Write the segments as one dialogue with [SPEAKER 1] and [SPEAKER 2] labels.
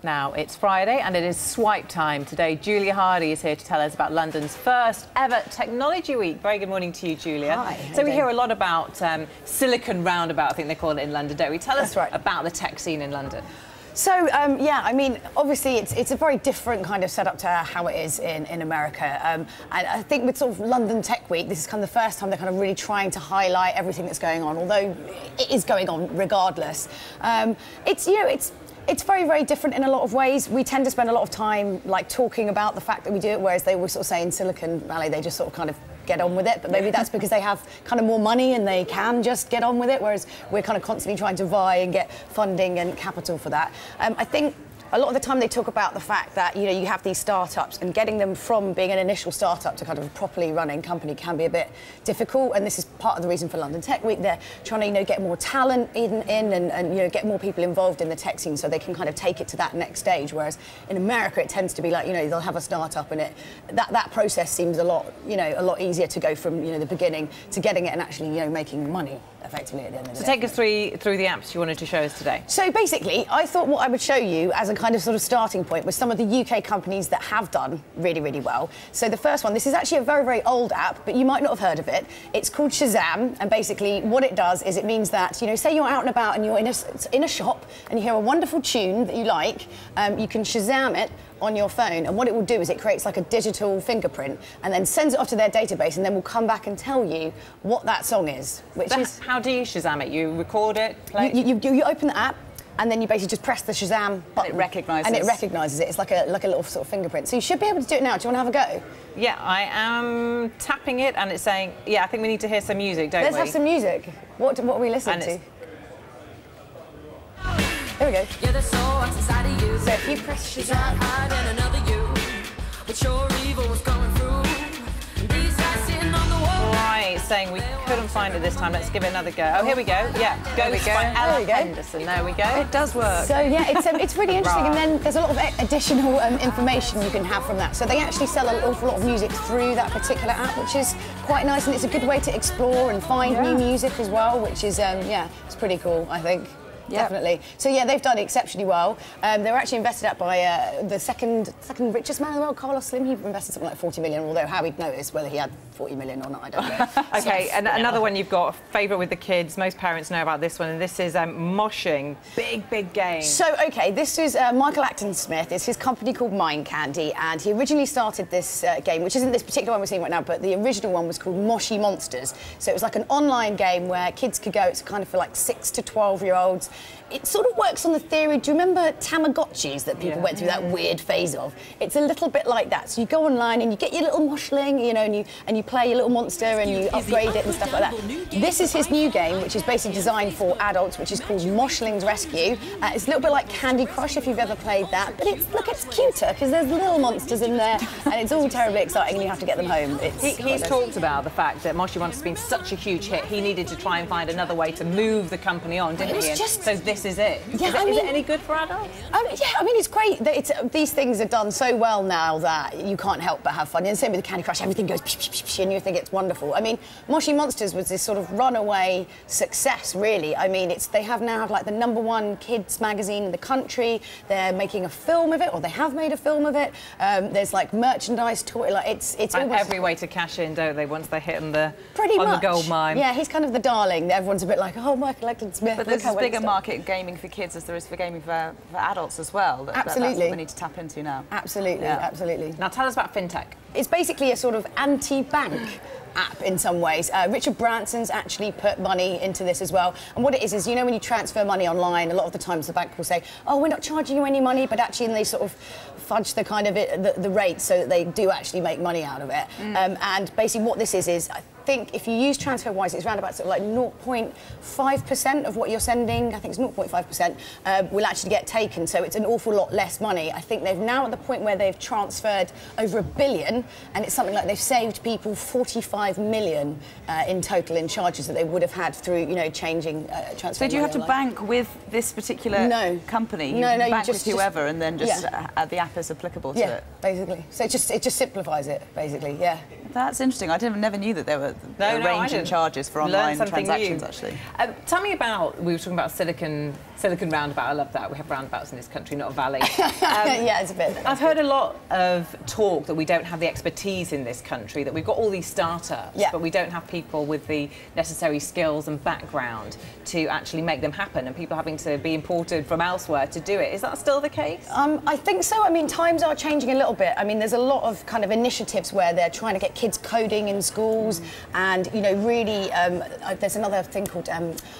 [SPEAKER 1] Now, it's Friday and it is swipe time. Today, Julia Hardy is here to tell us about London's first ever Technology Week. Very good morning to you, Julia.
[SPEAKER 2] Hi.
[SPEAKER 1] So we hear a lot about Silicon Roundabout, I think they call it in London, don't we? Tell us about the tech scene in London.
[SPEAKER 2] So, yeah, I mean, obviously it's a very different kind of setup to how it is in America. And I think with sort of London Tech Week, this is kind of the first time they're kind of really trying to highlight everything that's going on, although it is going on regardless. It's very, very different in a lot of ways. We tend to spend a lot of time like talking about the fact that we do it, whereas they were sort of say in Silicon Valley, they just sort of kind of get on with it. But maybe that's because they have kind of more money and they can just get on with it, whereas we're kind of constantly trying to vie and get funding and capital for that. I think a lot of the time they talk about the fact that, you know, you have these startups and getting them from being an initial startup to kind of a properly running company can be a bit difficult. And this is part of the reason for London Tech Week. They're trying to, you know, get more talent in and you know, get more people involved in the tech scene so they can kind of take it to that next stage. Whereas in America, it tends to be like, you know, they'll have a startup and that process seems a lot easier to go from, you know, the beginning to getting it and actually, you know, making money effectively at the end of the day.
[SPEAKER 1] So take us through the apps you wanted to show us today.
[SPEAKER 2] So basically, I thought what I would show you as a kind of sort of starting point was some of the UK companies that have done really, really well. So the first one, this is actually a very, very old app, but you might not have heard of it. It's called Shazam, and basically what it does is it means that, you know, say you're out and about and you're in a shop and you hear a wonderful tune that you like, you can Shazam it on your phone, and what it will do is it creates like a digital fingerprint and then sends it off to their database and then will come back and tell you what that song is. Which is
[SPEAKER 1] how do you Shazam it? You record it, play it?
[SPEAKER 2] You open the app and then you basically just press the Shazam button.
[SPEAKER 3] And it recognises.
[SPEAKER 2] And it recognises it. It's like a little sort of fingerprint. So you should be able to do it now. Do you want to have a go?
[SPEAKER 1] Yeah, I am tapping it and it's saying, yeah, I think we need to hear some music, don't we?
[SPEAKER 2] Let's have some music. What are we listening to? Here we go. So if you press Shazam,
[SPEAKER 1] right, saying we couldn't find it this time. Let's give it another go. Oh, here we go. Yeah,
[SPEAKER 2] there we go.
[SPEAKER 1] There we go. Henderson. There we go.
[SPEAKER 3] It does work.
[SPEAKER 2] So yeah, it's really interesting. And then there's a lot of additional information you can have from that. So they actually sell an awful lot of music through that particular app, which is quite nice, and it's a good way to explore and find new music as well, which is yeah, it's pretty cool, I think. Yep. Definitely. So yeah, they've done exceptionally well. They were actually invested at by the second richest man in the world, Carlos Slim. He invested something like 40 million, although how he'd notice whether he had 40 million or not, I don't know.
[SPEAKER 1] Okay, and another one you've got, a favourite with the kids. Most parents know about this one, and this is Moshing. Big game.
[SPEAKER 2] So, okay, this is Michael Acton Smith. It's his company called Mind Candy, and he originally started this game, which isn't this particular one we're seeing right now, but the original one was called Moshi Monsters. So it was like an online game where kids could go, it's kind of for like 6 to 12-year-olds. It sort of works on the theory, do you remember Tamagotchis that people went through that weird phase of? It's a little bit like that. So you go online and you get your little moshling, you know, and you play your little monster and you upgrade it and stuff like that. This is his new game, which is basically designed for adults, which is called Moshling's Rescue. It's a little bit like Candy Crush if you've ever played that, but it's cuter because there's little monsters in there and it's all terribly exciting and you have to get them home.
[SPEAKER 1] He's talked about the fact that Moshi Monsters has been such a huge hit, he needed to try and find another way to move the company on, didn't he? So this is it.
[SPEAKER 2] Yeah,
[SPEAKER 1] is it any good for adults?
[SPEAKER 2] Yeah, I mean, it's great that these things are done so well now that you can't help but have fun. And the same with the Candy Crush, everything goes psh, psh, psh, and you think it's wonderful. I mean, Moshi Monsters was this sort of runaway success, really. I mean, they now have like the #1 kids magazine in the country. They're making a film of it, or they have made a film of it. There's like merchandise to it. Like it's
[SPEAKER 1] and every way to cash in, don't they? Once they hit on the gold mine.
[SPEAKER 2] Yeah, he's kind of the darling. Everyone's a bit like, oh, Michael Acton Smith.
[SPEAKER 3] But there's a bigger market gaming for kids as there is for gaming for adults as well.
[SPEAKER 2] Absolutely.
[SPEAKER 3] That's what we need to tap into now.
[SPEAKER 2] Absolutely, absolutely.
[SPEAKER 1] Now tell us about FinTech.
[SPEAKER 2] It's basically a sort of anti-bank app in some ways. Richard Branson's actually put money into this as well. And what it is, you know, when you transfer money online, a lot of the times the bank will say, oh, we're not charging you any money, but actually they sort of fudge the kind of the rate so that they do actually make money out of it. And basically what this is I think if you use TransferWise, it's around about sort of like 0.5% of what you're sending. I think it's 0.5% will actually get taken. So it's an awful lot less money. I think they've now at the point where they've transferred over $1 billion, and it's something like they've saved people 45 million in total in charges that they would have had through, you know, changing transfer.
[SPEAKER 3] So do you have to bank with this particular company?
[SPEAKER 2] No,
[SPEAKER 3] you bank with whoever, and then just the app is applicable to it.
[SPEAKER 2] Yeah, basically. So it just simplifies it, basically. Yeah.
[SPEAKER 3] That's interesting. I never knew that there were range in charges for online transactions, actually.
[SPEAKER 1] Tell me about, we were talking about Silicon Silicon roundabout, I love that. We have roundabouts in this country, not a valley.
[SPEAKER 2] Yeah, it's a bit.
[SPEAKER 1] I've heard a lot of talk that we don't have the expertise in this country, that we've got all these startups,
[SPEAKER 2] Yeah.
[SPEAKER 1] but we don't have people with the necessary skills and background to actually make them happen, and people having to be imported from elsewhere to do it. Is that still the case?
[SPEAKER 2] I think so. I mean, times are changing a little bit. I mean, there's a lot of kind of initiatives where they're trying to get kids coding in schools, and really, there's another thing called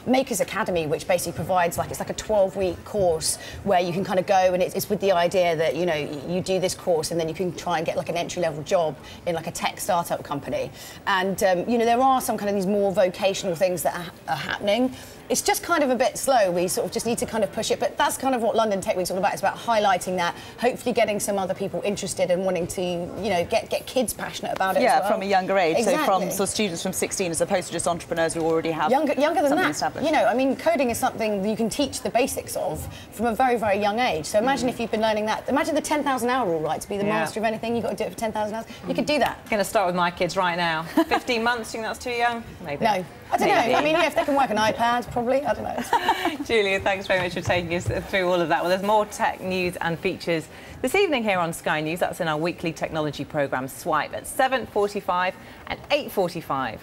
[SPEAKER 2] Makers Academy, which basically provides it's like a 12-week course where you can kind of go, and it's with the idea that you do this course and then you can try and get like an entry-level job in like a tech startup company. And there are some kind of these more vocational things that are happening. It's just kind of a bit slow. We sort of just need to kind of push it. But that's kind of what London Tech Week's all about. It's about highlighting that, hopefully getting some other people interested and wanting to, get kids passionate about it as well.
[SPEAKER 3] From a younger age.
[SPEAKER 2] Exactly.
[SPEAKER 3] So from students from 16 as opposed to just entrepreneurs who already have
[SPEAKER 2] younger than
[SPEAKER 3] something
[SPEAKER 2] that.
[SPEAKER 3] established.
[SPEAKER 2] I mean, coding is something you can teach the basics of from a very, very young age. So imagine if you've been learning that. Imagine the 10,000 hour rule, right? To be the master of anything, you've got to do it for 10,000 hours. You could do that.
[SPEAKER 1] I'm going to start with my kids right now. 15 months, do you think that's too young? Maybe.
[SPEAKER 2] No. I don't know. I mean, if they can work on iPads, probably. I don't know.
[SPEAKER 1] Julia, thanks very much for taking us through all of that. Well, there's more tech news and features this evening here on Sky News. That's in our weekly technology programme, Swipe, at 7:45 and 8:45.